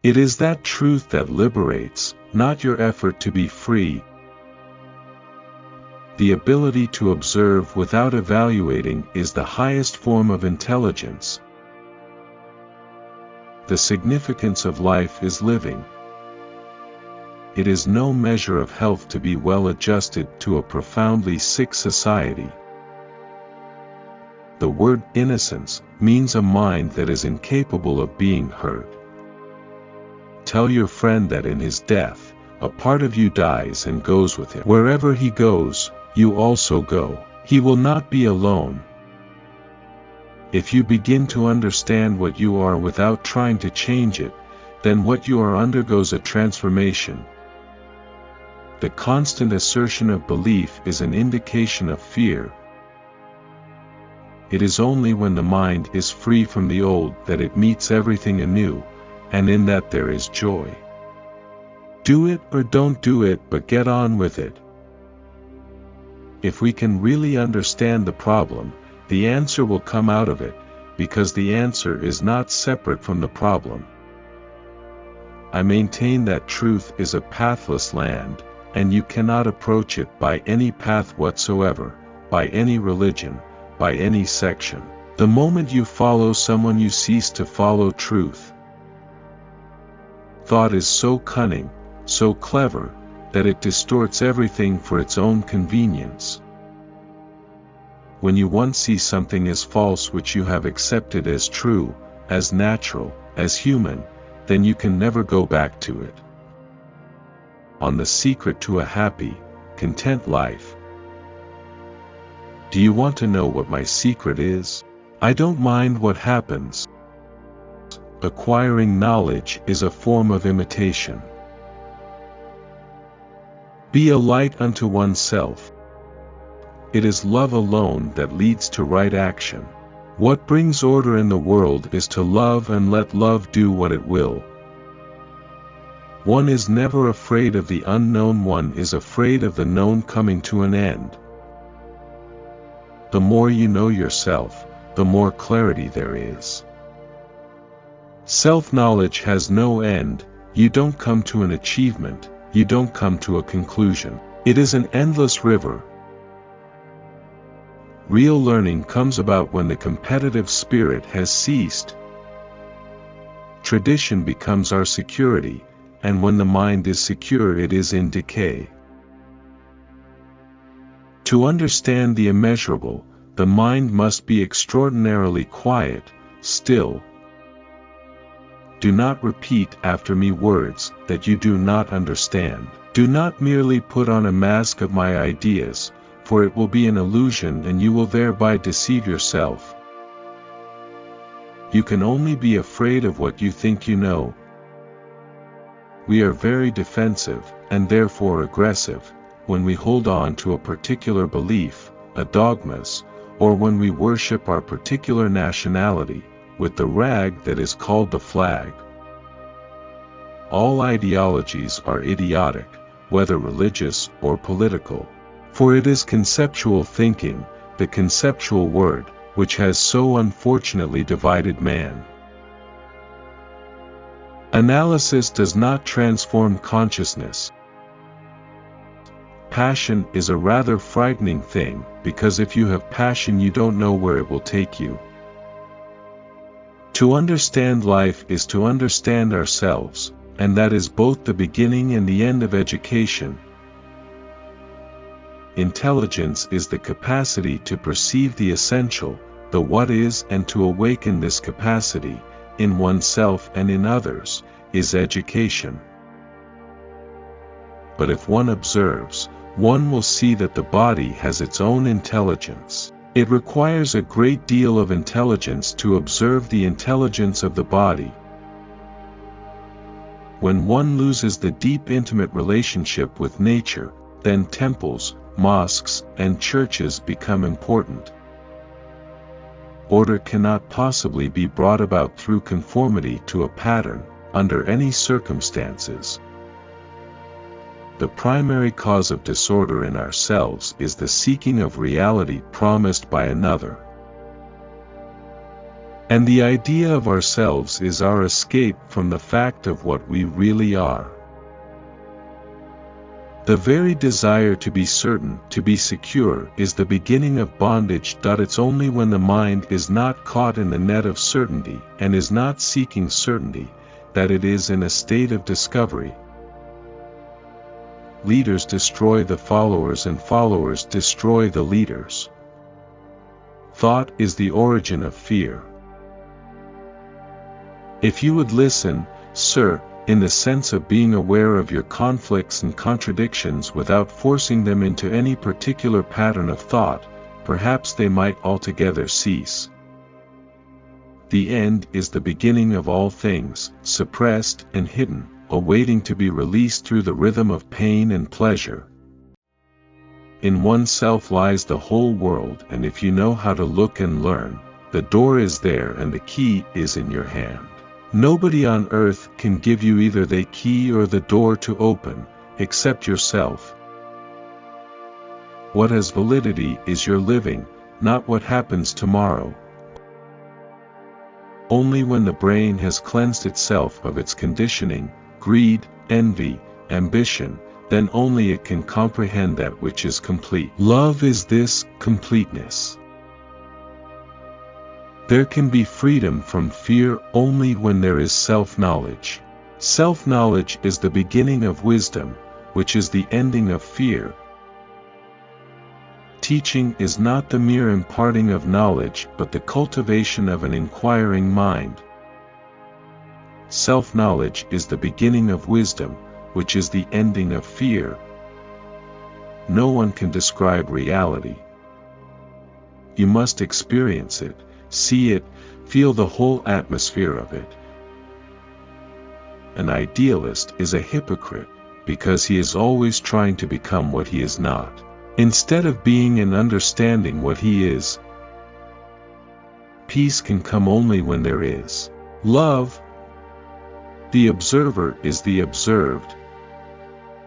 It is that truth that liberates, not your effort to be free. The ability to observe without evaluating is the highest form of intelligence. The significance of life is living. It is no measure of health to be well adjusted to a profoundly sick society. The word innocence means a mind that is incapable of being hurt. Tell your friend that in his death, a part of you dies and goes with him. Wherever he goes, you also go. He will not be alone. If you begin to understand what you are without trying to change it, then what you are undergoes a transformation. The constant assertion of belief is an indication of fear. It is only when the mind is free from the old that it meets everything anew, and in that there is joy. Do it or don't do it, but get on with it. If we can really understand the problem, the answer will come out of it, because the answer is not separate from the problem. I maintain that truth is a pathless land, and you cannot approach it by any path whatsoever, by any religion, by any section. The moment you follow someone, you cease to follow truth. Thought is so cunning, so clever, that it distorts everything for its own convenience. When you once see something as false which you have accepted as true, as natural, as human, then you can never go back to it. On the secret to a happy, content life. Do you want to know what my secret is? I don't mind what happens. Acquiring knowledge is a form of imitation. Be a light unto oneself. It is love alone that leads to right action. What brings order in the world is to love and let love do what it will. One is never afraid of the unknown, one is afraid of the known coming to an end. The more you know yourself, the more clarity there is. Self-knowledge has no end. You don't come to an achievement, you don't come to a conclusion. It is an endless river. Real learning comes about when the competitive spirit has ceased. Tradition becomes our security, and when the mind is secure, it is in decay. To understand the immeasurable, the mind must be extraordinarily quiet, still. Do not repeat after me words that you do not understand. Do not merely put on a mask of my ideas, for it will be an illusion and you will thereby deceive yourself. You can only be afraid of what you think you know. We are very defensive, and therefore aggressive, when we hold on to a particular belief, a dogmas, or when we worship our particular nationality, with the rag that is called the flag. All ideologies are idiotic, whether religious or political. For it is conceptual thinking, the conceptual word, which has so unfortunately divided man. Analysis does not transform consciousness. Passion is a rather frightening thing, because if you have passion you don't know where it will take you. To understand life is to understand ourselves, and that is both the beginning and the end of education. Intelligence is the capacity to perceive the essential, the what is, and to awaken this capacity, in oneself and in others, is education. But if one observes, one will see that the body has its own intelligence. It requires a great deal of intelligence to observe the intelligence of the body. When one loses the deep intimate relationship with nature, then temples, mosques, and churches become important. Order cannot possibly be brought about through conformity to a pattern, under any circumstances. The primary cause of disorder in ourselves is the seeking of reality promised by another. And the idea of ourselves is our escape from the fact of what we really are. The very desire to be certain, to be secure, is the beginning of bondage. It's only when the mind is not caught in the net of certainty, and is not seeking certainty, that it is in a state of discovery. Leaders destroy the followers and followers destroy the leaders. Thought is the origin of fear. If you would listen, sir, in the sense of being aware of your conflicts and contradictions without forcing them into any particular pattern of thought, perhaps they might altogether cease. The end is the beginning of all things, suppressed and hidden, awaiting to be released through the rhythm of pain and pleasure. In oneself lies the whole world, and if you know how to look and learn, the door is there and the key is in your hand. Nobody on earth can give you either the key or the door to open, except yourself. What has validity is your living, not what happens tomorrow. Only when the brain has cleansed itself of its conditioning, greed, envy, ambition, then only it can comprehend that which is complete. Love is this completeness. There can be freedom from fear only when there is self-knowledge. Self-knowledge is the beginning of wisdom, which is the ending of fear. Teaching is not the mere imparting of knowledge but the cultivation of an inquiring mind. Self-knowledge is the beginning of wisdom, which is the ending of fear. No one can describe reality. You must experience it, see it, feel the whole atmosphere of it. An idealist is a hypocrite, because he is always trying to become what he is not, instead of being and understanding what he is. Peace can come only when there is love. The observer is the observed.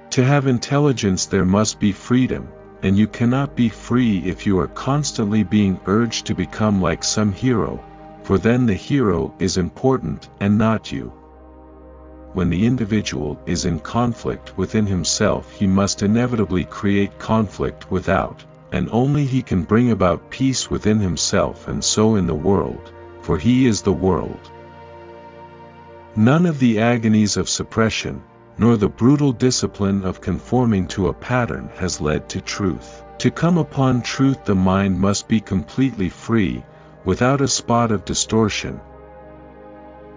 To have intelligence there must be freedom, and you cannot be free if you are constantly being urged to become like some hero, for then the hero is important and not you. When the individual is in conflict within himself, he must inevitably create conflict without, and only he can bring about peace within himself and so in the world, for he is the world. None of the agonies of suppression, nor the brutal discipline of conforming to a pattern has led to truth. To come upon truth the mind must be completely free, without a spot of distortion.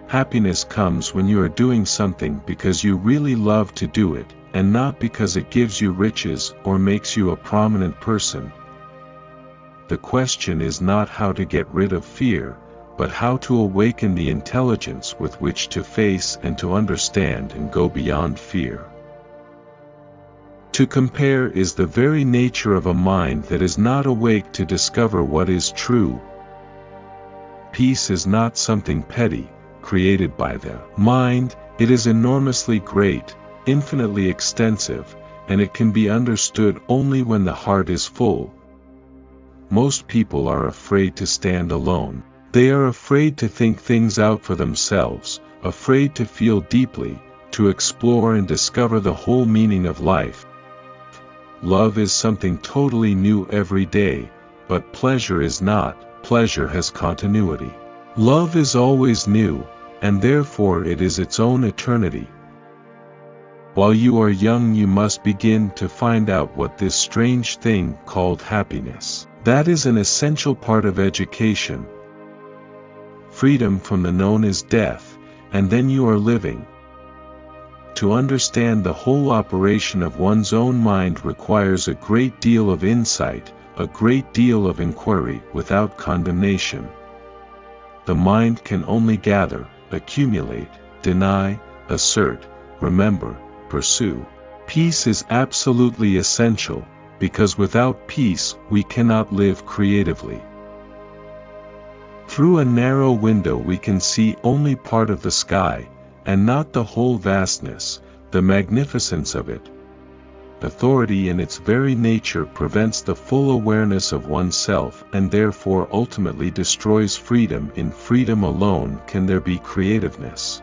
Happiness comes when you are doing something because you really love to do it, and not because it gives you riches or makes you a prominent person. The question is not how to get rid of fear, but how to awaken the intelligence with which to face and to understand and go beyond fear. To compare is the very nature of a mind that is not awake to discover what is true. Peace is not something petty, created by the mind. It is enormously great, infinitely extensive, and it can be understood only when the heart is full. Most people are afraid to stand alone. They are afraid to think things out for themselves, afraid to feel deeply, to explore and discover the whole meaning of life. Love is something totally new every day, but pleasure is not. Pleasure has continuity. Love is always new, and therefore it is its own eternity. While you are young you must begin to find out what this strange thing called happiness. That is an essential part of education. Freedom from the known is death, and then you are living. To understand the whole operation of one's own mind requires a great deal of insight, a great deal of inquiry without condemnation. The mind can only gather, accumulate, deny, assert, remember, pursue. Peace is absolutely essential, because without peace we cannot live creatively. Through a narrow window we can see only part of the sky, and not the whole vastness, the magnificence of it. authority in its very nature prevents the full awareness of oneself and therefore ultimately destroys freedom. In freedom alone can there be creativeness.